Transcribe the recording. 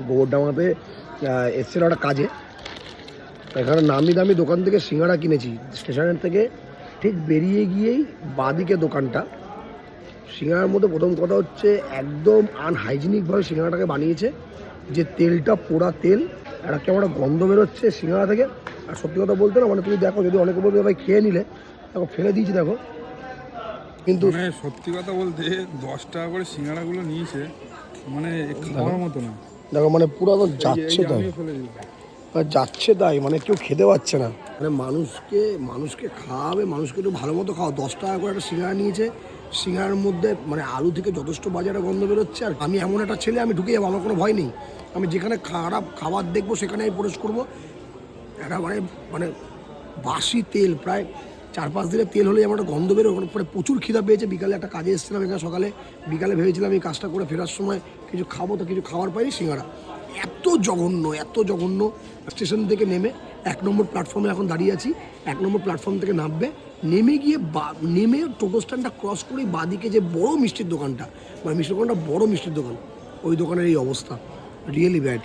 গোবরডাঙ্গাতে এসছিল একটা কাজে, এখানে নামি দামি দোকান থেকে সিঙ্গাড়া কিনেছি। স্টেশনের থেকে ঠিক বেরিয়ে গিয়েই বাঁদিকে দোকানটা। সিঙ্গাড়ার মধ্যে প্রথম কথা হচ্ছে একদম আনহাইজিনিকভাবে সিঙ্গাড়াটাকে বানিয়েছে, যে তেলটা পোড়া তেল, একটা কেমন একটা গন্ধ বেরোচ্ছে সিঙ্গাড়া থেকে। আর সত্যি কথা বলতে না, মানে তুমি দেখো, যদি অনেকে বলবে ভাই খেয়ে নিলে, দেখো ফেলে দিয়েছি দেখো, কিন্তু মানে সত্যি কথা বলতে 10 টাকা করে সিঙ্গাড়াগুলো নিয়েছে, মানে খাওয়ার মতো না। দেখো মানে পুরো একদম যাচ্ছে তাই, আমিও ফেলে দিই। যাচ্ছে তাই, মানে কেউ খেতে পাচ্ছে না। মানে মানুষকে খাওয়াবে, মানুষকে একটু ভালো মতো খাওয়া। 10 টাকা করে একটা সিঙ্গাড়া নিয়েছে, সিঙ্গাড়ার মধ্যে মানে আলু থেকে যথেষ্ট বাজারে গন্ধ বেরোচ্ছে। আর আমি এমন একটা ছেলে, আমি ঢুকে যাবো, আমার কোনো ভয় নেই। আমি যেখানে খারাপ খাবার দেখবো সেখানে আমি প্রবেশ করবো। একটা মানে মানে বাসি তেল, প্রায় 4-5 দিনের তেল হলে আমার একটা গন্ধ বেরো। ওখানে পরে প্রচুর খিদা পেয়েছে, বিকালে একটা কাজে এসেছিলাম এখানে সকালে, বিকালে ভেবেছিলাম এই কাজটা করে ফেরার সময় কিছু খাবো, তো কিছু খাওয়ার পাইনি, সিঙ্গাড়া। এত জঘন্য, এত জঘন্য। স্টেশন থেকে নেমে 1 নম্বর প্ল্যাটফর্মে এখন দাঁড়িয়ে আছি। 1 নম্বর প্ল্যাটফর্ম থেকে নামবে, নেমে গিয়ে নেমে টোটো স্ট্যান্ডটা ক্রস করেই বাঁদিকে যে বড় মিষ্টির দোকানটা, মানে মিষ্টির দোকানটা বড় মিষ্টির দোকান, ওই দোকানের এই অবস্থা, রিয়েলি ব্যাড।